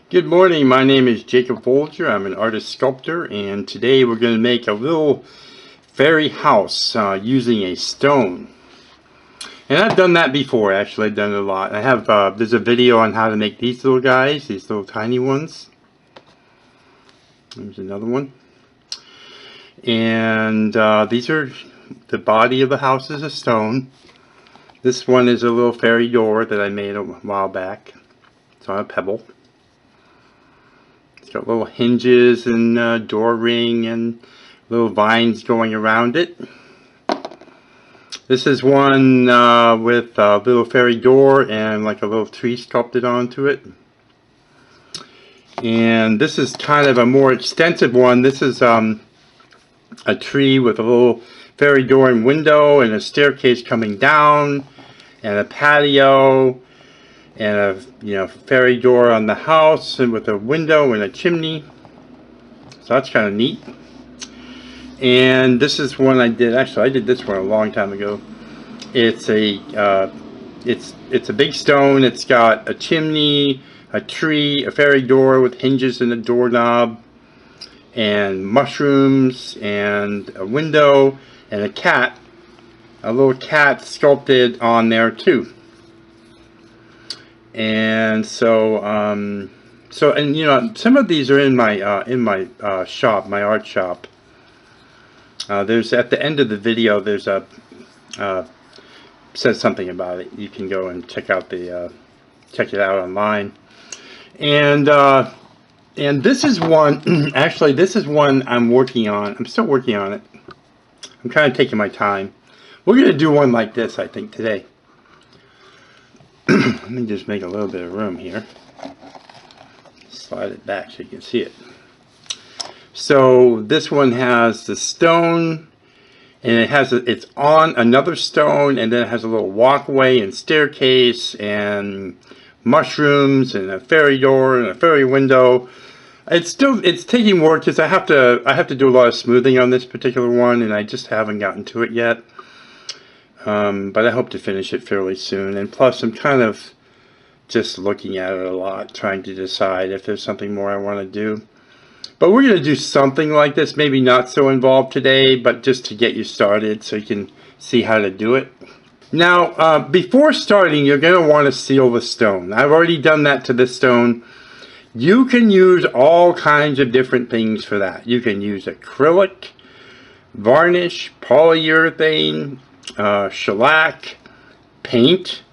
Good morning, my name is Jacob Folger. I'm an artist sculptor, and today we're going to make a little fairy house using a stone. And I've done that before, actually. I've done it a lot. I have there's a video on how to make these little guys, these little tiny ones. There's another one. And these are the body of the house is a stone. This one is a little fairy door that I made a while back. It's on a pebble. It's got little hinges and door ring and little vines going around it. This is one with a little fairy door and like a little tree sculpted onto it. And this is kind of a more extensive one. This is a tree with a little fairy door and window and a staircase coming down and a patio and a fairy door on the house and with a window and a chimney. So that's kind of neat. And this is one I did. Actually, I did this one a long time ago. It's a it's a big stone. It's got a chimney, a tree, a fairy door with hinges and a doorknob, and mushrooms and a window and a cat, a little cat sculpted on there too. And so and some of these are in my shop, my art shop. There's at the end of the video there's a says something about it. You can go and check it out online. And this is one actually this is one I'm working on. I'm still working on it. I'm kind of taking my time. We're gonna do one like this, I think, today. Let me just make a little bit of room here. Slide it back so you can see it. So this one has the stone, and it's on another stone, and then it has a little walkway and staircase and mushrooms and a fairy door and a fairy window. It's taking work because I have to do a lot of smoothing on this particular one, and I just haven't gotten to it yet. But I hope to finish it fairly soon. And plus, I'm kind of just looking at it a lot, trying to decide if there's something more I want to do. But we're going to do something like this, maybe not so involved today, but just to get you started so you can see how to do it. Now, before starting, you're going to want to seal the stone. I've already done that to this stone. You can use all kinds of different things for that. You can use acrylic, varnish, polyurethane, shellac, paint.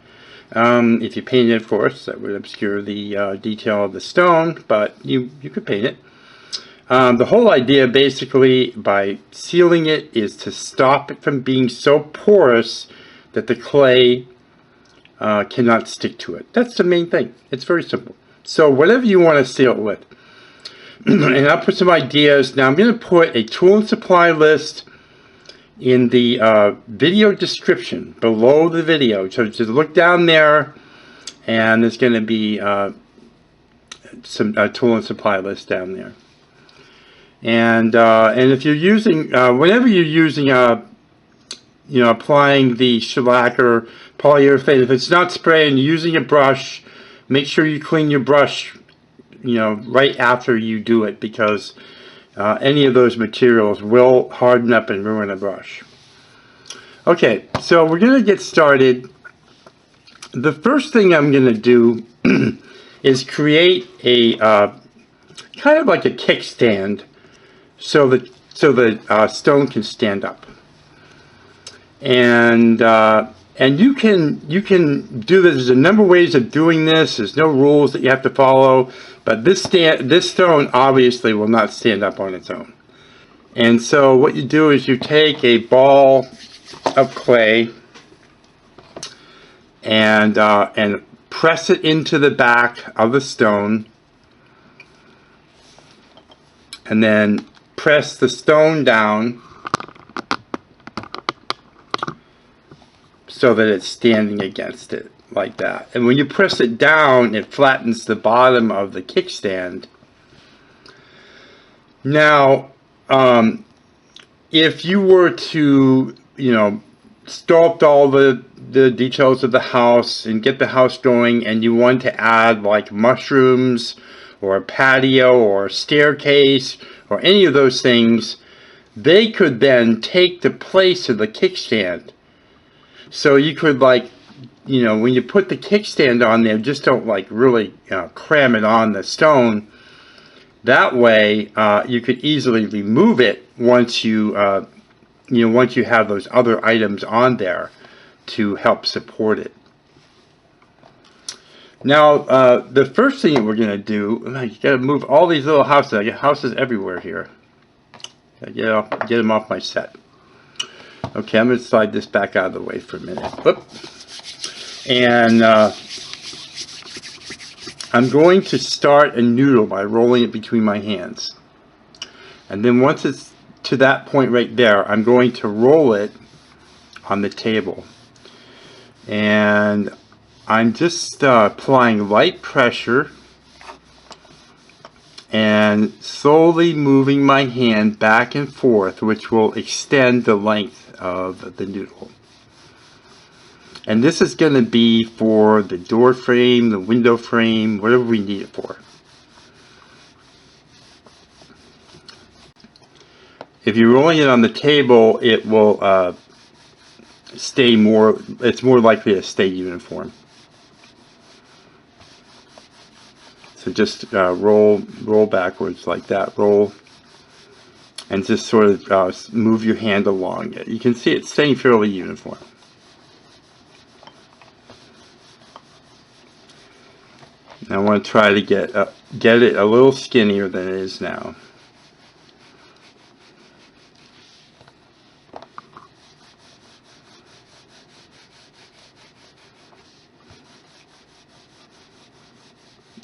If you paint it, of course, that would obscure the detail of the stone, but you could paint it. The whole idea, basically, by sealing it, is to stop it from being so porous that the clay cannot stick to it. That's the main thing. It's very simple. So whatever you want to seal it with. And I'll put some ideas. Now I'm going to put a tool and supply list in the video description below the video. So just look down there, and there's going to be some tool and supply list down there. And if you're using whenever you're using applying the shellac or polyurethane, if it's not sprayed and you're using a brush, make sure you clean your brush right after you do it, because any of those materials will harden up and ruin a brush. Okay, so we're going to get started. The first thing I'm going to do is create a kind of like a kickstand so the stone can stand up. And you can do this. There's a number of ways of doing this. There's no rules that you have to follow. But this stone obviously will not stand up on its own. And so what you do is you take a ball of clay and press it into the back of the stone, and then press the stone down so that it's standing against it like that. And when you press it down, it flattens the bottom of the kickstand. Now, if you were to, sculpt all the details of the house and get the house going, and you want to add like mushrooms or a patio or a staircase or any of those things, they could then take the place of the kickstand. So you could, like, you know, when you put the kickstand on there, just don't like really cram it on the stone. That way you could easily remove it once you once you have those other items on there to help support it. Now the first thing that we're going to do, you got to move all these little houses. I got houses everywhere here. Get them off my set. Okay, I'm going to slide this back out of the way for a minute. Whoop. And I'm going to start a noodle by rolling it between my hands. And then once it's to that point right there, I'm going to roll it on the table. And I'm just applying light pressure and slowly moving my hand back and forth, which will extend the length of the noodle. And this is going to be for the door frame, the window frame, whatever we need it for. If you're rolling it on the table, it will stay more, it's more likely to stay uniform. So just roll backwards like that, roll, and just sort of move your hand along it. You can see it's staying fairly uniform. I want to try to get it a little skinnier than it is now.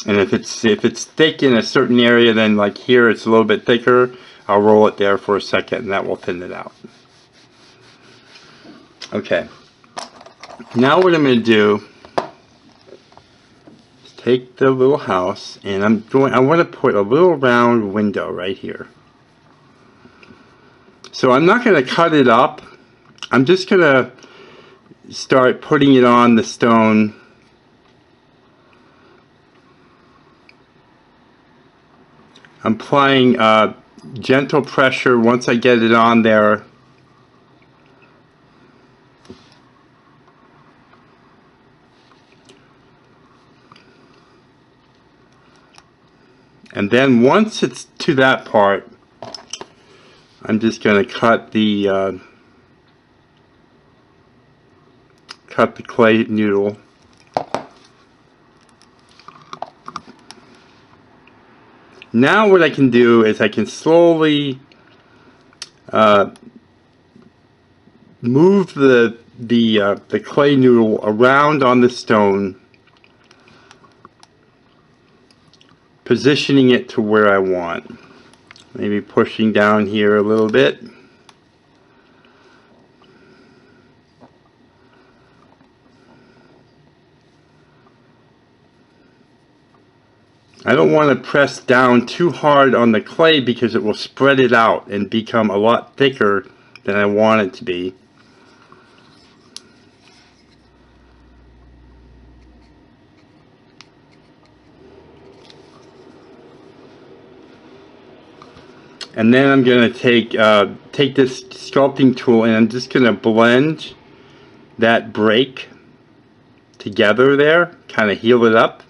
And if it's thick in a certain area, then like here it's a little bit thicker, I'll roll it there for a second and that will thin it out. Okay. Now what I'm going to do is take the little house and I want to put a little round window right here. So I'm not going to cut it up. I'm just going to start putting it on the stone. I'm applying gentle pressure once I get it on there. And then once it's to that part, I'm just going to cut the clay noodle. Now what I can do is I can slowly move the clay noodle around on the stone, positioning it to where I want. Maybe pushing down here a little bit. I don't want to press down too hard on the clay because it will spread it out and become a lot thicker than I want it to be. And then I'm going to take this sculpting tool and I'm just going to blend that break together there, kind of heal it up.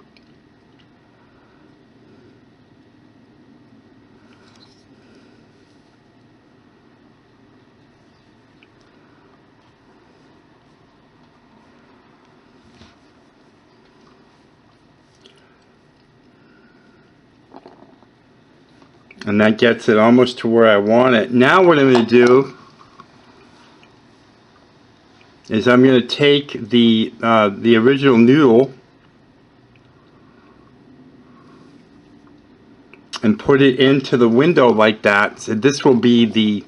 And that gets it almost to where I want it. Now what I'm going to do is I'm going to take the original noodle and put it into the window like that. So this will be basically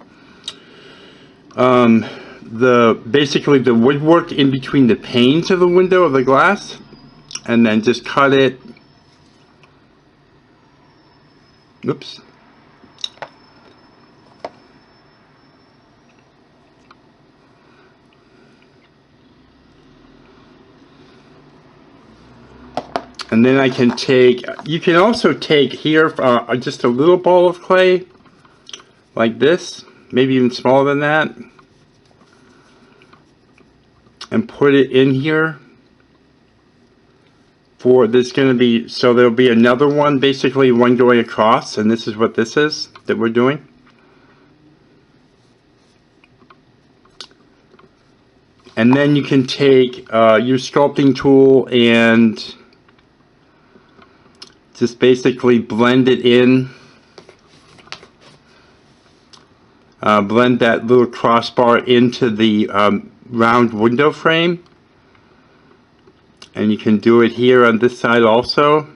the woodwork in between the panes of the window of the glass, and then just cut it. Oops. And then I can take, you can also take here just a little ball of clay, like this, maybe even smaller than that, and put it in here. There's going to be, so there'll be another one, basically one going across, and this is what this is that we're doing. And then you can take your sculpting tool and just basically blend it in. Blend that little crossbar into the round window frame. And you can do it here on this side also.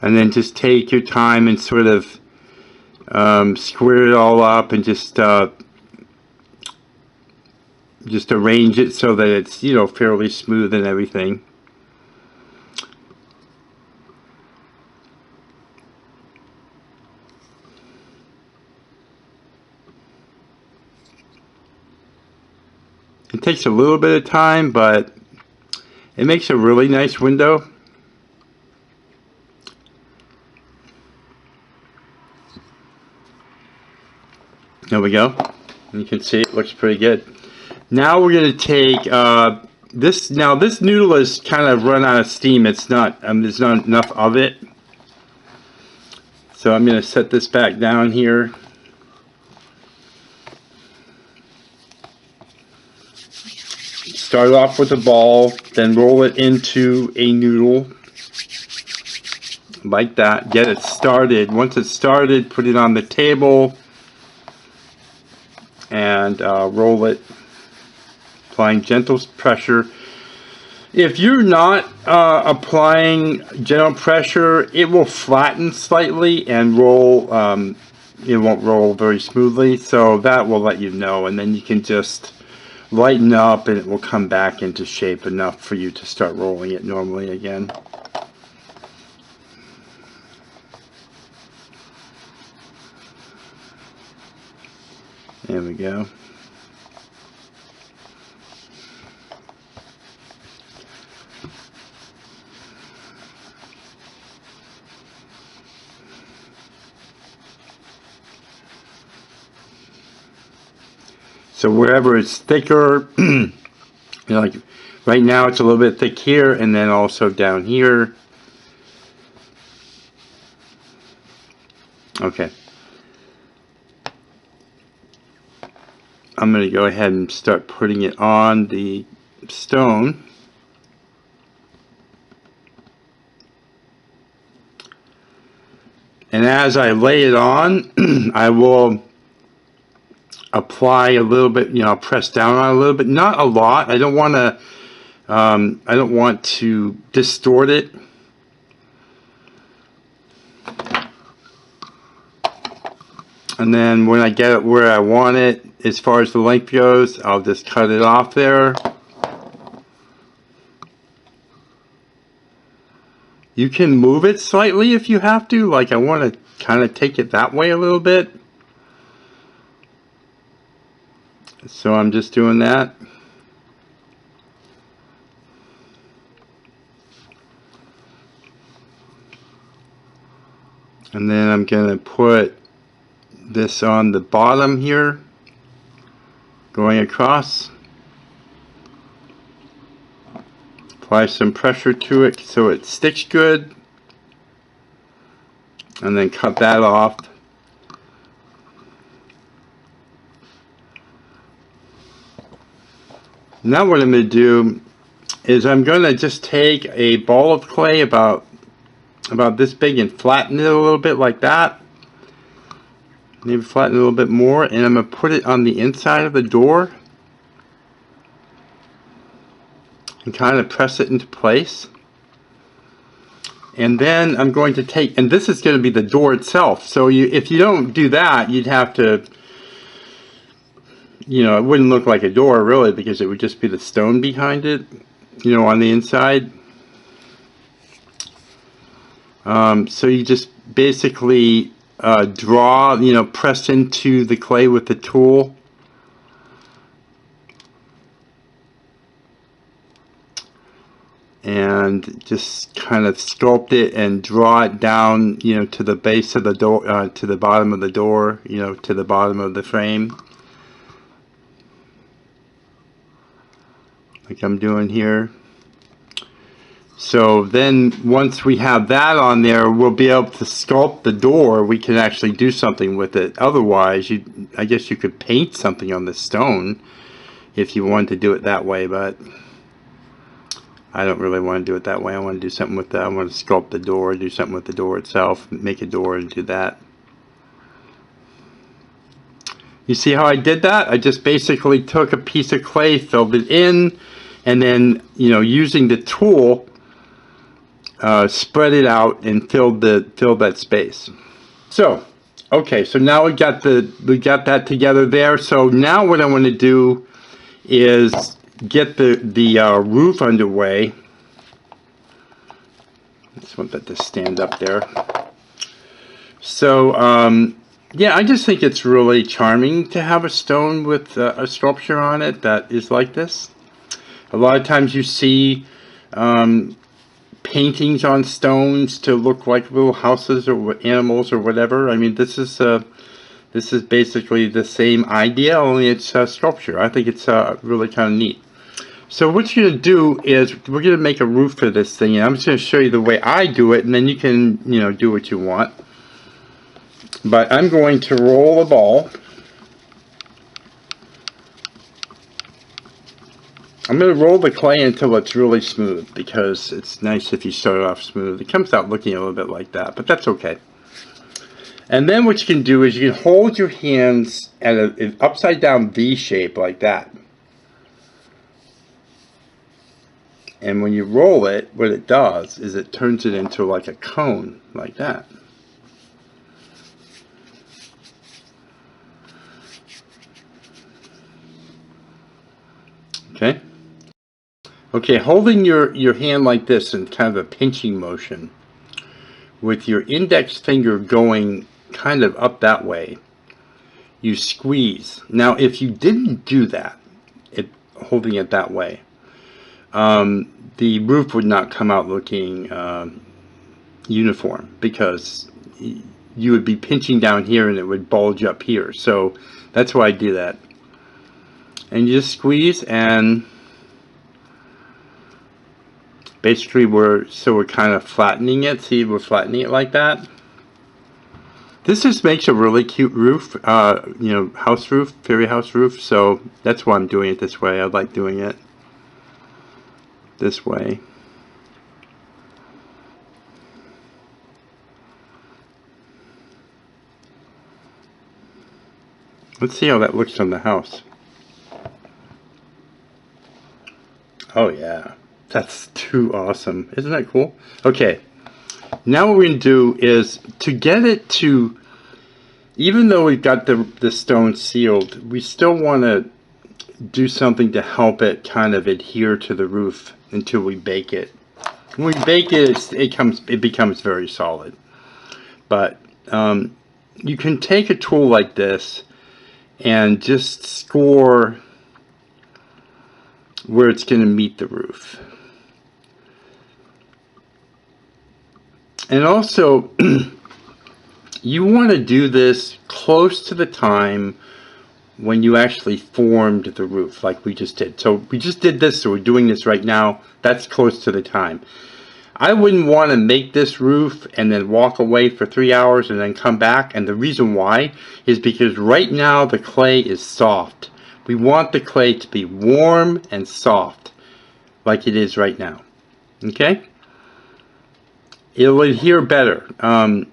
And then just take your time and sort of square it all up and just arrange it so that it's, you know, fairly smooth and everything. It takes a little bit of time, but it makes a really nice window. There we go. You can see it looks pretty good. Now we're going to take this. Now this noodle is kind of run out of steam. It's not. There's not enough of it. So I'm going to set this back down here. Start off with a ball, then roll it into a noodle like that. Get it started. Once it's started, put it on the table and roll it, applying gentle pressure. If you're not applying gentle pressure, it will flatten slightly and roll. It won't roll very smoothly, so that will let you know, and then you can just lighten up and it will come back into shape enough for you to start rolling it normally again. There we go. So wherever it's thicker, you know, like right now it's a little bit thick here, and then also down here. Okay. I'm going to go ahead and start putting it on the stone. And as I lay it on, I will apply a little bit, you know, press down on it a little bit, not a lot. I don't want to distort it. And then when I get it where I want it, as far as the length goes, I'll just cut it off there. You can move it slightly if you have to, like I want to kind of take it that way a little bit. So I'm just doing that. And then I'm going to put this on the bottom here, going across. Apply some pressure to it so it sticks good. And then cut that off. Now what I'm going to do is I'm going to just take a ball of clay about this big and flatten it a little bit like that. Maybe flatten it a little bit more, and I'm going to put it on the inside of the door and kind of press it into place. And then I'm going to take, and this is going to be the door itself. So if you don't do that, you'd have to, you know, it wouldn't look like a door really, because it would just be the stone behind it, you know, on the inside. So you just basically draw, press into the clay with the tool. And just kind of sculpt it and draw it down, to the base of the door, to the bottom of the door, to the bottom of the frame, like I'm doing here. So then once we have that on there, we'll be able to sculpt the door. We can actually do something with it. Otherwise, I guess you could paint something on the stone if you wanted to do it that way, but I don't really want to do it that way. I want to do something with that. I want to sculpt the door, do something with the door itself, make a door and do that. You see how I did that? I just basically took a piece of clay, filled it in, and then, using the tool, spread it out and filled that space. So, okay, so now we got that together there. So now what I want to do is get the roof underway. I just want that to stand up there. So yeah, I just think it's really charming to have a stone with a sculpture on it that is like this. A lot of times you see paintings on stones to look like little houses or animals or whatever. I mean, this is basically the same idea, only it's sculpture. I think it's really kind of neat. So what you're going to do is we're going to make a roof for this thing, and I'm just going to show you the way I do it, and then you can, do what you want. But I'm going to roll a ball. I'm going to roll the clay until it's really smooth, because it's nice if you start off smooth. It comes out looking a little bit like that, but that's okay. And then what you can do is you can hold your hands at an upside down V shape like that. And when you roll it, what it does is it turns it into like a cone like that. Okay? Okay, holding your hand like this in kind of a pinching motion, with your index finger going kind of up that way, you squeeze. Now, if you didn't do that, holding it that way, the roof would not come out looking uniform, because you would be pinching down here and it would bulge up here. So that's why I do that. And you just squeeze, and basically we're kind of flattening it. See, we're flattening it like that. This just makes a really cute roof, house roof, fairy house roof. So that's why I'm doing it this way. I like doing it this way. Let's see how that looks on the house. Oh yeah, that's too awesome. Isn't that cool? Okay, now what we're going to do is to get it to, even though we've got the stone sealed, we still want to do something to help it kind of adhere to the roof until we bake it. When we bake it, it becomes very solid. But you can take a tool like this and just score where it's going to meet the roof. And also, you want to do this close to the time when you actually formed the roof, like we just did. So we just did this, so we're doing this right now. That's close to the time. I wouldn't want to make this roof and then walk away for 3 hours and then come back. And the reason why is because right now the clay is soft. We want the clay to be warm and soft, like it is right now. Okay? It'll adhere better and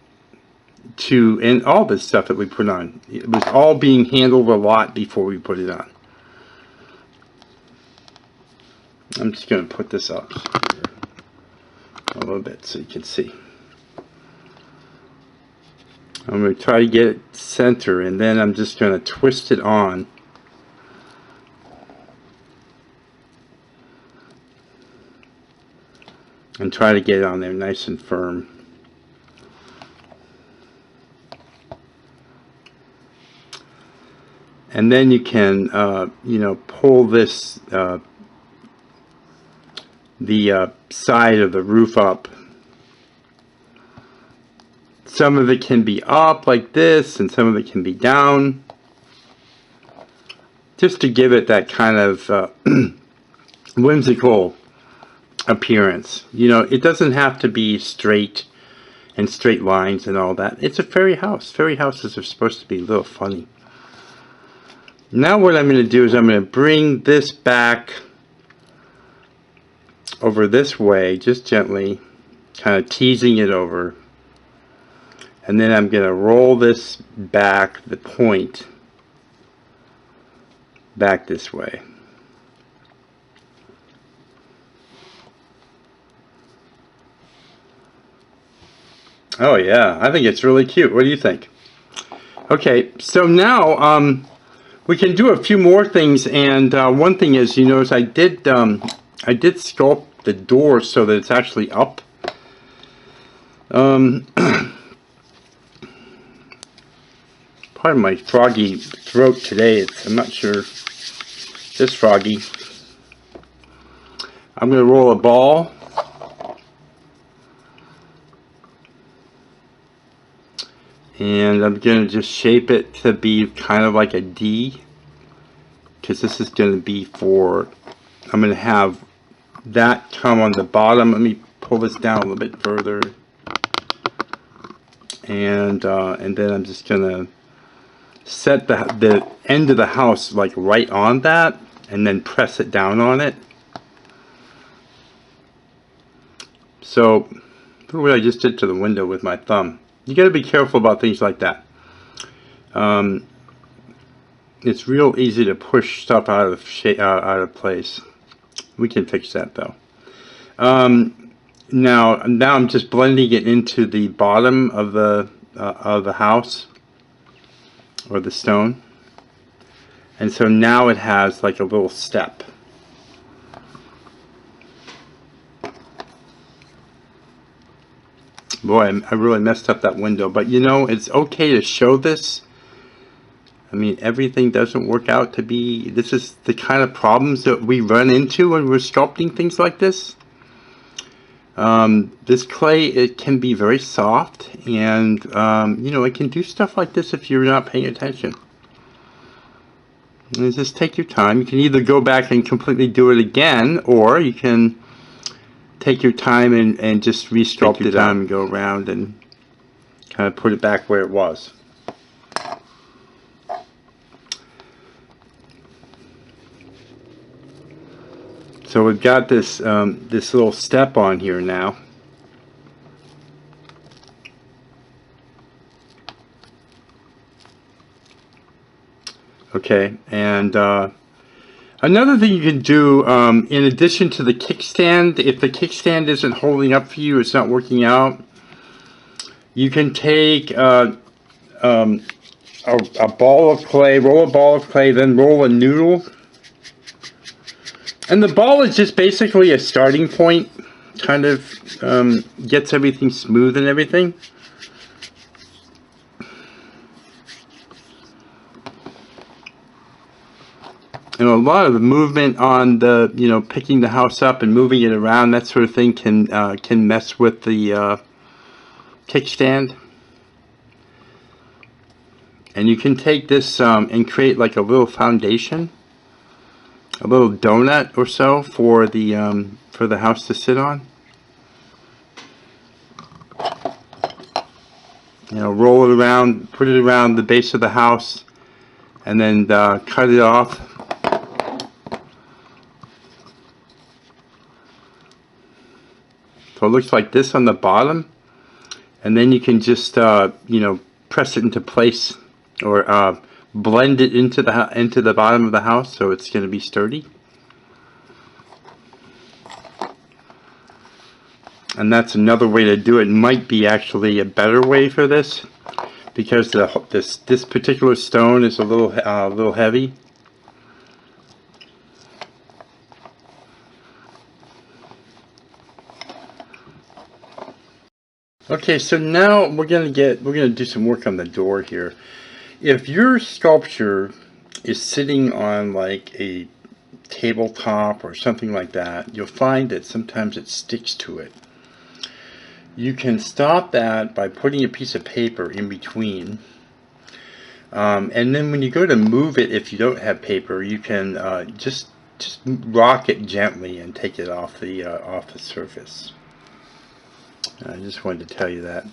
all this stuff that we put on. It was all being handled a lot before we put it on. I'm just going to put this up here a little bit so you can see. I'm going to try to get it center, and then I'm just going to twist it on. And try to get it on there nice and firm. And then you can, you know, pull this, the side of the roof up. Some of it can be up like this, and some of it can be down, just to give it that kind of whimsical appearance. You know, it doesn't have to be straight and straight lines and all that. It's a fairy house. Fairy houses are supposed to be a little funny. Now what I'm going to do is I'm going to bring this back over this way, just gently, kind of teasing it over. And then I'm going to roll this back, the point, back this way. Oh yeah, I think it's really cute. What do you think? Okay, so now we can do a few more things, and one thing is, you notice I did sculpt the door so that it's actually up. Pardon my froggy throat today. I'm not sure. This froggy. I'm going to roll a ball. And I'm going to just shape it to be kind of like a D. Because this is going to be for, I'm going to have that come on the bottom. Let me pull this down a little bit further. And then I'm just going to set the end of the house like right on that, and then press it down on it. So look what I just did to the window with my thumb. You got to be careful about things like that. It's real easy to push stuff out of place. We can fix that though. Now I'm just blending it into the bottom of the house, or the stone, and so now it has like a little step. Boy, I really messed up that window, but you know, it's okay to show this. I mean, everything doesn't work out to be, this is the kind of problems that we run into when we're sculpting things like this. This clay, it can be very soft, and you know, it can do stuff like this if you're not paying attention. And just take your time. You can either go back and completely do it again, or you can take your time and just re-sculpt it out and go around and kind of put it back where it was. So we've got this this little step on here now. Okay, and another thing you can do, in addition to the kickstand, if the kickstand isn't holding up for you, it's not working out, you can take a ball of clay, roll a ball of clay, then roll a noodle. And the ball is just basically a starting point, kind of gets everything smooth and everything. And a lot of the movement on the, you know, picking the house up and moving it around, that sort of thing can mess with the kickstand. And you can take this and create like a little foundation, a little donut or so for the house to sit on. You know, roll it around, put it around the base of the house, and then cut it off. So it looks like this on the bottom, and then you can just you know, press it into place, or blend it into the bottom of the house, so it's going to be sturdy. And that's another way to do it. Might be actually a better way for this, because this particular stone is a little heavy. Okay, so now we're gonna do some work on the door here. If your sculpture is sitting on like a tabletop or something like that, you'll find that sometimes it sticks to it. You can stop that by putting a piece of paper in between. And then when you go to move it, if you don't have paper, you can just rock it gently and take it off the surface. I just wanted to tell you that.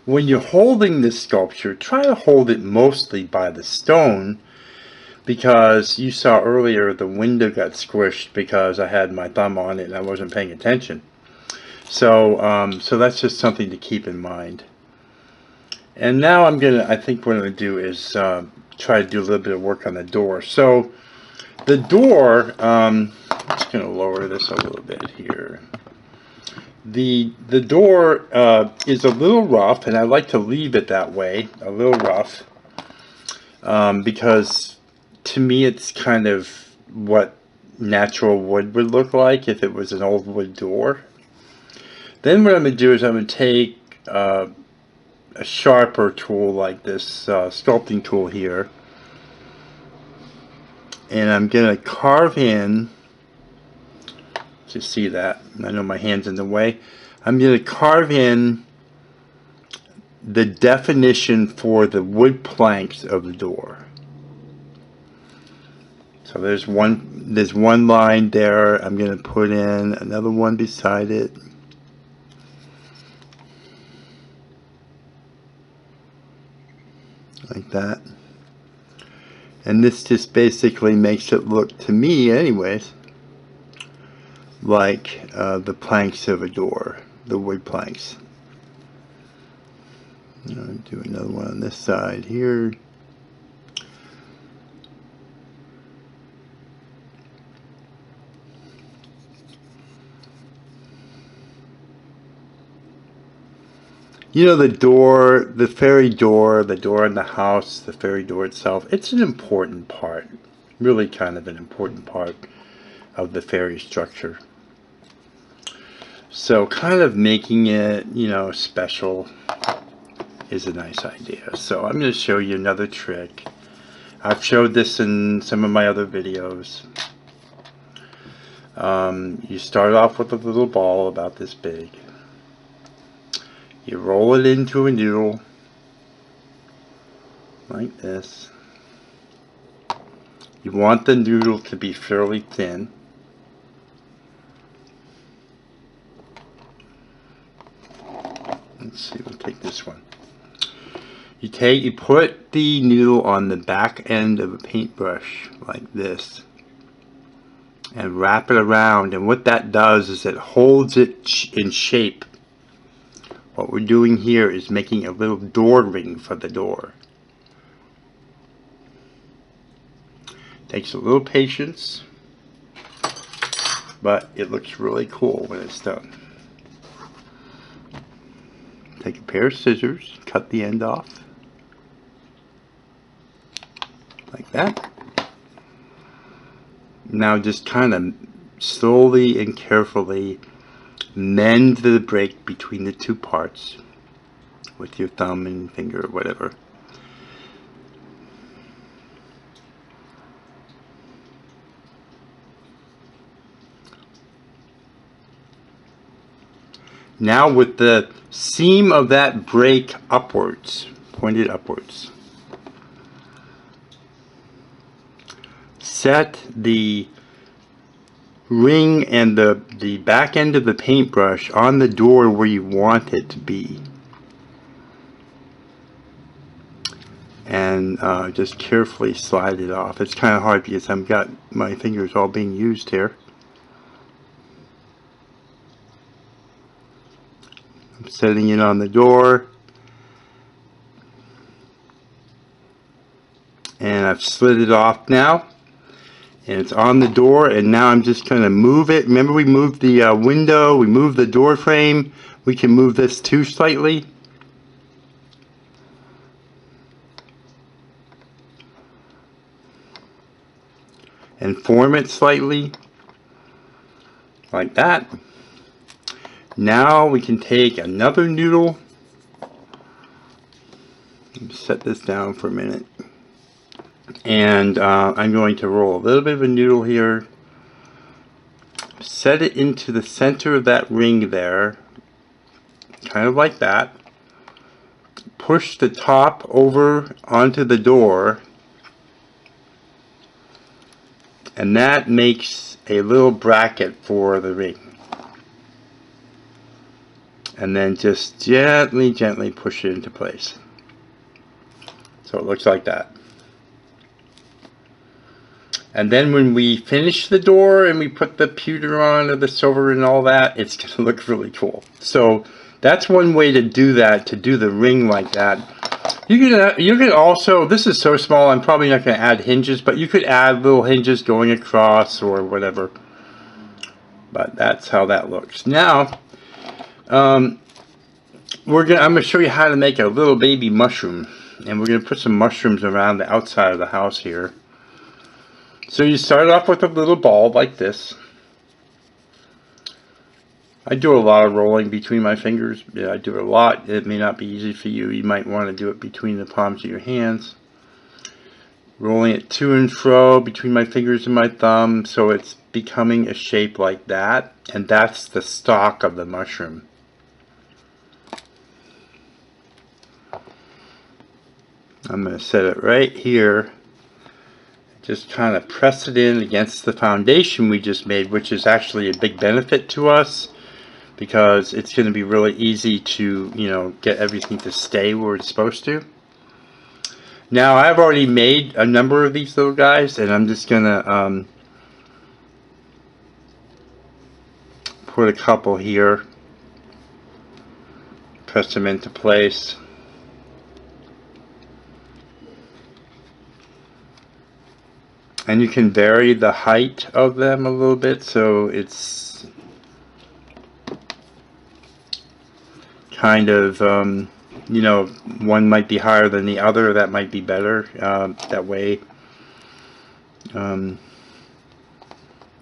When you're holding this sculpture, try to hold it mostly by the stone, because you saw earlier the window got squished because I had my thumb on it and I wasn't paying attention. So so that's just something to keep in mind. And now I think what I'm going to do is try to do a little bit of work on the door. So the door, I'm just going to lower this a little bit here. The door is a little rough, and I like to leave it that way, a little rough, because to me it's kind of what natural wood would look like if it was an old wood door. Then what I'm going to do is I'm going to take a sharper tool like this sculpting tool here, and I'm going to carve in. You see that? I know my hand's in the way. I'm going to carve in the definition for the wood planks of the door. So there's one line there. I'm going to put in another one beside it. Like that. And this just basically makes it look, to me anyways, like the planks of a door, the wood planks. I'll do another one on this side here. You know, the door, the fairy door, the door in the house, the fairy door itself, it's an important part, really kind of an important part of the fairy structure. So kind of making it, you know, special is a nice idea. So I'm going to show you another trick. I've showed this in some of my other videos. You start off with a little ball about this big. You roll it into a noodle like this. You want the noodle to be fairly thin. Let's see, we'll take this one. You put the noodle on the back end of a paintbrush like this and wrap it around, and what that does is it holds it in shape. What we're doing here is making a little door ring for the door. Takes a little patience, but it looks really cool when it's done. Take a pair of scissors, cut the end off, like that. Now just kind of slowly and carefully mend the break between the two parts with your thumb and finger or whatever. Now with the seam of that break upwards, pointed upwards, set the ring and the back end of the paintbrush on the door where you want it to be, and just carefully slide it off. It's kind of hard because I've got my fingers all being used here. I'm setting it on the door, and I've slid it off now. And it's on the door, and now I'm just going to move it. Remember, we moved the window, we moved the door frame. We can move this too slightly. And form it slightly, like that. Now we can take another noodle. Set this down for a minute. And I'm going to roll a little bit of a noodle here, set it into the center of that ring there, kind of like that. Push the top over onto the door, and that makes a little bracket for the ring. And then just gently push it into place. So it looks like that. And then when we finish the door and we put the pewter on or the silver and all that, it's going to look really cool. So that's one way to do that, to do the ring like that. You could also, this is so small I'm probably not going to add hinges, but you could add little hinges going across or whatever. But that's how that looks. Now, I'm going to show you how to make a little baby mushroom. And we're going to put some mushrooms around the outside of the house here. So you start off with a little ball like this. I do a lot of rolling between my fingers. Yeah, I do it a lot. It may not be easy for you. You might want to do it between the palms of your hands. Rolling it to and fro between my fingers and my thumb, so it's becoming a shape like that. And that's the stalk of the mushroom. I'm going to set it right here. Just kind of press it in against the foundation we just made, which is actually a big benefit to us because it's going to be really easy to, you know, get everything to stay where it's supposed to. Now I've already made a number of these little guys, and I'm just going to put a couple here, press them into place. And you can vary the height of them a little bit, so it's kind of, you know, one might be higher than the other. That might be better. That way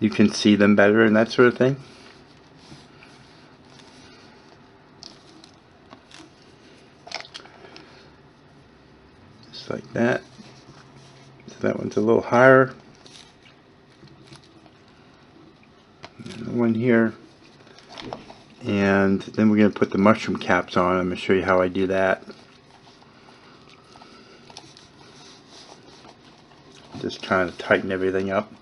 you can see them better and that sort of thing. Just like that. That one's a little higher. And the one here. And then we're going to put the mushroom caps on. I'm going to show you how I do that. Just kind of tighten everything up.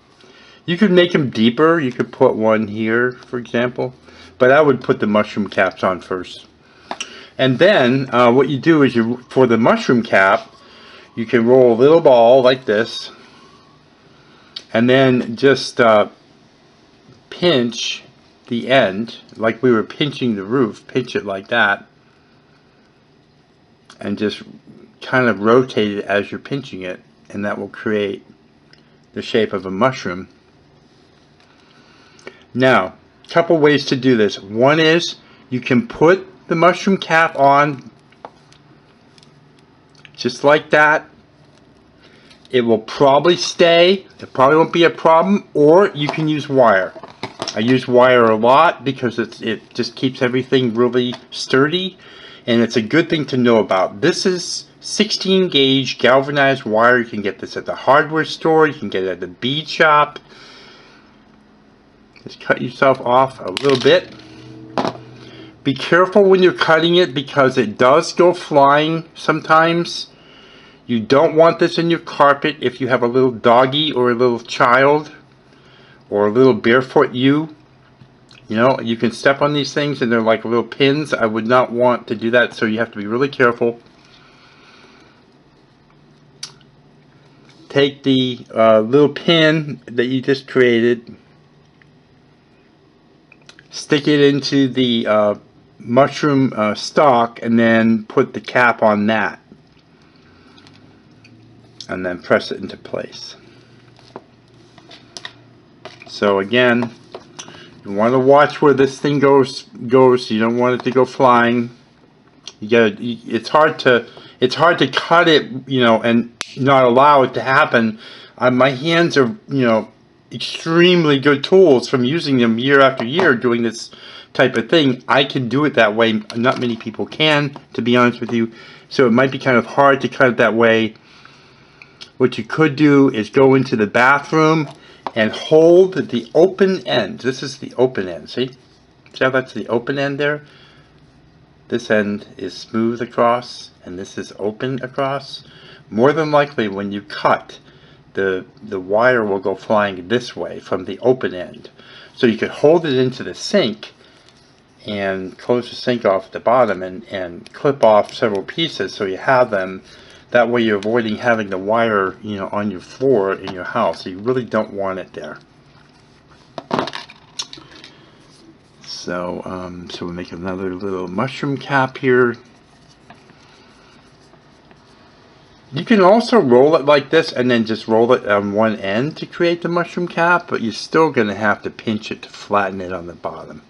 You could make them deeper. You could put one here, for example. But I would put the mushroom caps on first. And then what you do is, for the mushroom cap, you can roll a little ball like this, and then just pinch the end, like we were pinching the roof. Pinch it like that, and just kind of rotate it as you're pinching it, and that will create the shape of a mushroom. Now, a couple ways to do this. One is you can put the mushroom cap on just like that. It will probably stay. It probably won't be a problem. Or you can use wire. I use wire a lot because it just keeps everything really sturdy, and it's a good thing to know about. This is 16 gauge galvanized wire. You can get this at the hardware store. You can get it at the bead shop. Just cut yourself off a little bit. Be careful when you're cutting it because it does go flying sometimes. You don't want this in your carpet if you have a little doggy or a little child or a little barefoot you. You know, you can step on these things and they're like little pins. I would not want to do that, so you have to be really careful. Take the little pin that you just created, stick it into the mushroom stalk, and then put the cap on that, and then press it into place. So again, you want to watch where this thing goes. You don't want it to go flying. You gotta. It's hard to cut it, you know, and not allow it to happen. My hands are, you know, extremely good tools from using them year after year doing this type of thing. I can do it that way. Not many people can, to be honest with you. So it might be kind of hard to cut it that way. what you could do is go into the bathroom and hold the open end. This is the open end, see? See how that's the open end there? This end is smooth across, and this is open across. More than likely, when you cut, the wire will go flying this way from the open end. So you could hold it into the sink and close the sink off at the bottom and clip off several pieces so you have them. That way you're avoiding having the wire, you know, on your floor in your house. You really don't want it there. So, so we'll make another little mushroom cap here. You can also roll it like this and then just roll it on one end to create the mushroom cap, but you're still going to have to pinch it to flatten it on the bottom.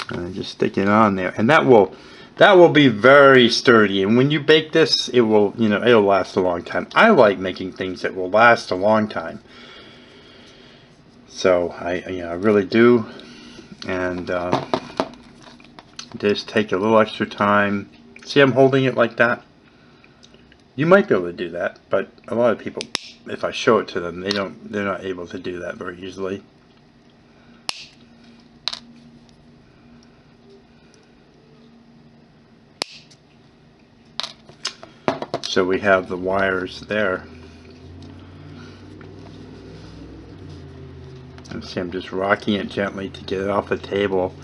And just stick it on there, and that will be very sturdy. And when you bake this, it will, you know, it'll last a long time. I like making things that will last a long time. So I really do. And just take a little extra time. See, I'm holding it like that. You might be able to do that, but a lot of people, if I show it to them, they're not able to do that very easily. So we have the wires there. And see, I'm just rocking it gently to get it off the table.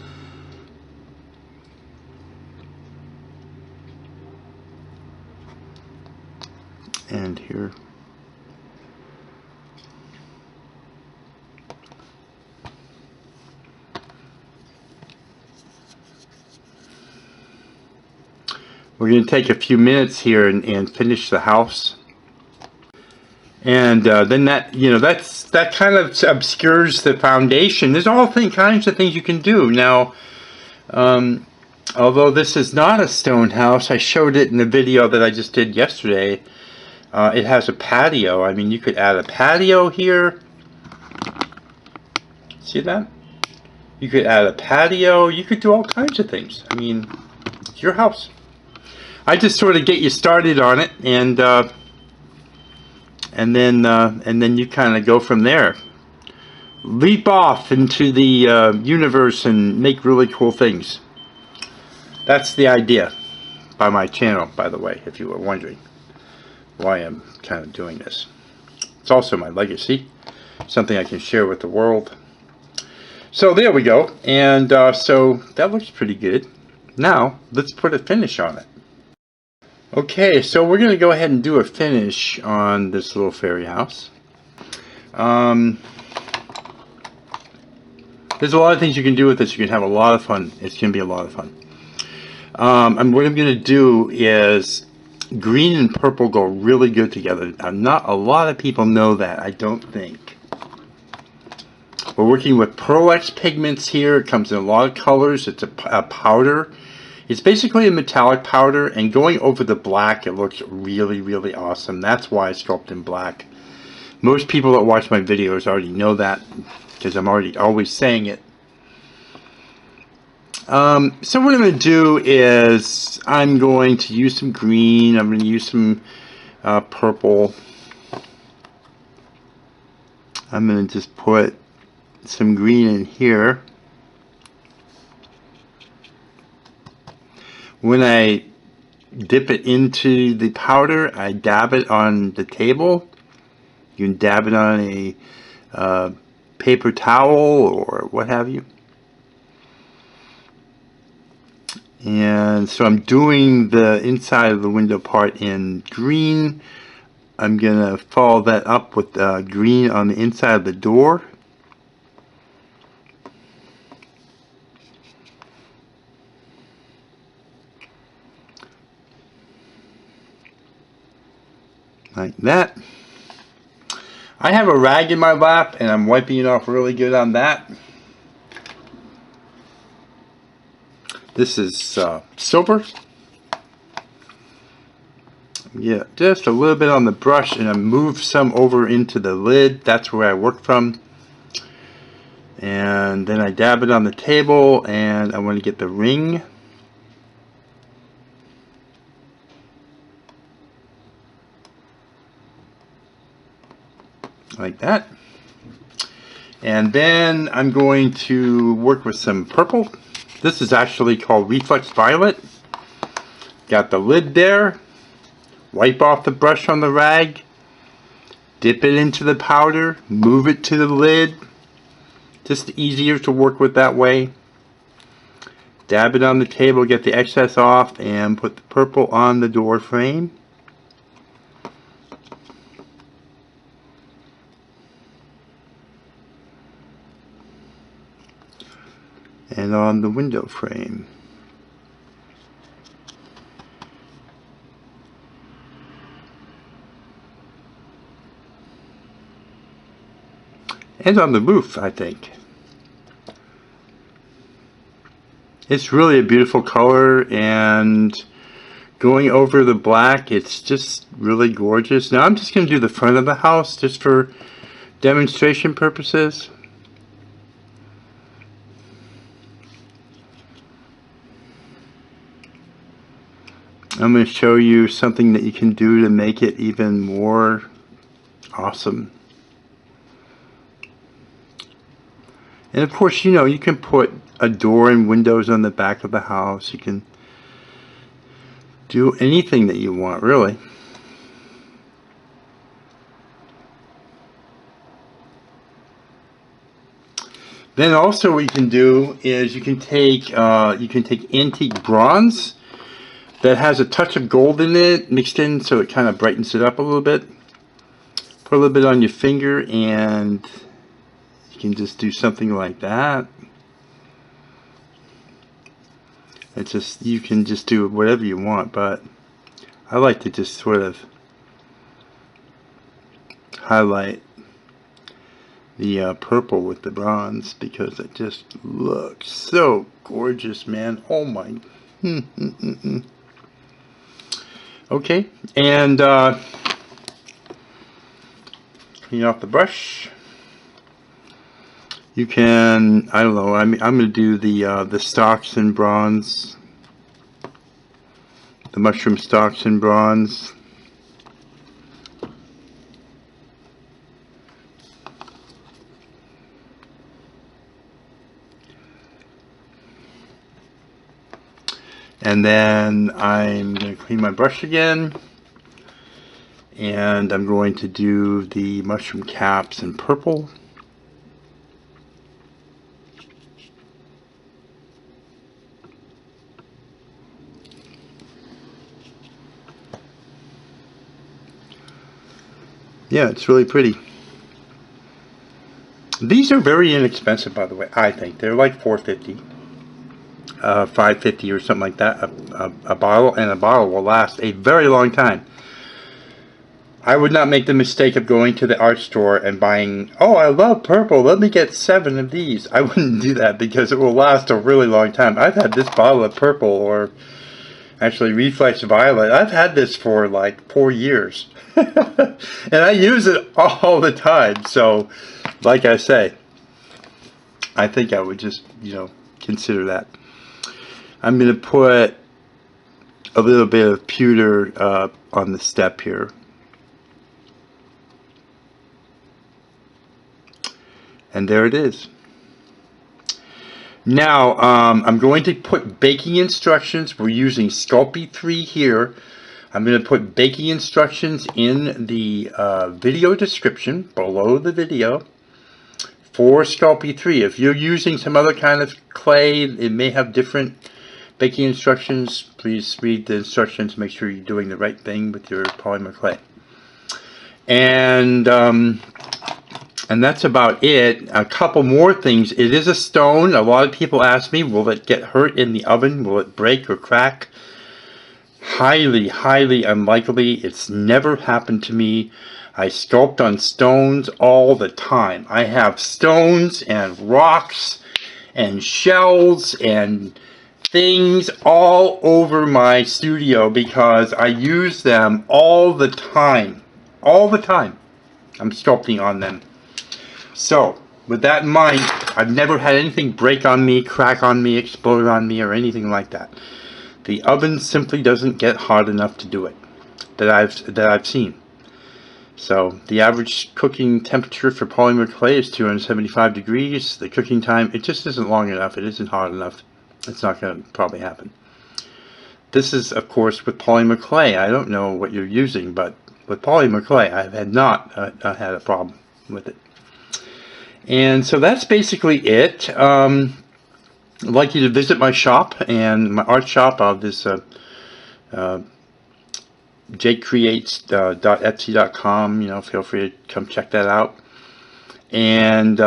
And here. We're going to take a few minutes here and finish the house. And then that, you know, that kind of obscures the foundation. There's all kinds of things you can do. Now, although this is not a stone house, I showed it in the video that I just did yesterday. It has a patio. I mean, you could add a patio here. See that? You could add a patio. You could do all kinds of things. I mean, it's your house. I just sort of get you started on it, and then you kind of go from there. Leap off into the universe and make really cool things. That's the idea by my channel, by the way, if you were wondering why I'm kind of doing this. It's also my legacy, something I can share with the world. So there we go, and so that looks pretty good. Now let's put a finish on it. Okay, so we're going to go ahead and do a finish on this little fairy house. There's a lot of things you can do with this. You can have a lot of fun. It's going to be a lot of fun. And what I'm going to do is green and purple go really good together. Not a lot of people know that, I don't think. We're working with Reflex pigments here. It comes in a lot of colors. It's a powder. It's basically a metallic powder, and going over the black, it looks really, really awesome. That's why I sculpt in black. Most people that watch my videos already know that, because I'm always saying it. So what I'm going to do is I'm going to use some green. I'm going to use some purple. I'm going to just put some green in here. When I dip it into the powder, I dab it on the table. You can dab it on a paper towel or what have you. And so I'm doing the inside of the window part in green. I'm going to follow that up with green on the inside of the door. Like that. I have a rag in my lap and I'm wiping it off really good on that. This is silver. Yeah, just a little bit on the brush, and I move some over into the lid. That's where I work from. And then I dab it on the table, and I want to get the ring. Like that. And then I'm going to work with some purple. This is actually called Reflex Violet. Got the lid there. Wipe off the brush on the rag. Dip it into the powder. Move it to the lid. Just easier to work with that way. Dab it on the table, get the excess off, and put the purple on the door frame. And on the window frame. And on the roof, I think. It's really a beautiful color, and going over the black, it's just really gorgeous. Now I'm just going to do the front of the house just for demonstration purposes. I'm going to show you something that you can do to make it even more awesome. And of course, you know, you can put a door and windows on the back of the house. You can do anything that you want, really. Then also what you can do is you can take antique bronze that has a touch of gold in it mixed in, so it kind of brightens it up a little bit. Put a little bit on your finger, and you can just do something like that. It's just, you can just do whatever you want, but I like to just sort of highlight the purple with the bronze because it just looks so gorgeous, man. Oh my. Okay, and clean off the brush. You can, I don't know, I'm going to do the stalks in bronze, the mushroom stalks in bronze. And then I'm going to clean my brush again, and I'm going to do the mushroom caps in purple. Yeah, it's really pretty. These are very inexpensive, by the way. I think they're like $4.50, $5.50 or something like that a bottle, and a bottle will last a very long time. I would not make the mistake of going to the art store and buying, oh, I love purple, let me get 7 of these. I wouldn't do that because it will last a really long time. I've had this bottle of purple, or actually Reflex Violet, I've had this for like 4 years. And I use it all the time. So, like I say, I think I would just, you know, consider that. I'm going to put a little bit of pewter on the step here. And there it is. Now, I'm going to put baking instructions. We're using Sculpey 3 here. I'm going to put baking instructions in the video description below the video for Sculpey 3. If you're using some other kind of clay, it may have different baking instructions. Please read the instructions. Make sure you're doing the right thing with your polymer clay. And that's about it. A couple more things. It is a stone. A lot of people ask me, will it get hurt in the oven? Will it break or crack? Highly, highly unlikely. It's never happened to me. I sculpt on stones all the time. I have stones and rocks and shells and things all over my studio because I use them all the time. All the time. I'm sculpting on them. So, with that in mind, I've never had anything break on me, crack on me, explode on me, or anything like that. The oven simply doesn't get hot enough to do it, that I've seen. So the average cooking temperature for polymer clay is 275 degrees. The cooking time, it just isn't long enough. It isn't hot enough. It's not going to probably happen. This is, of course, with polymer clay. I don't know what you're using, but with polymer clay, I've not had a problem with it. And so that's basically it. I'd like you to visit my shop and my art shop of this jakecreates.etsy.com. You know, feel free to come check that out. And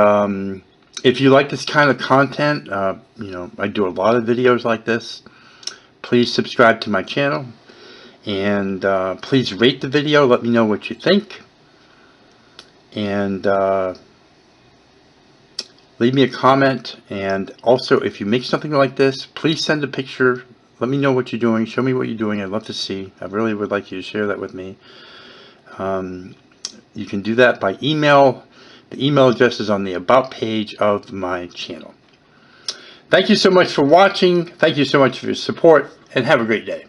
if you like this kind of content, you know, I do a lot of videos like this. Please subscribe to my channel, and please rate the video. Let me know what you think, and leave me a comment. And also, if you make something like this, please send a picture. Let me know what you're doing. Show me what you're doing. I'd love to see. I really would like you to share that with me. You can do that by email. The email address is on the About page of my channel. Thank you so much for watching. Thank you so much for your support, and have a great day.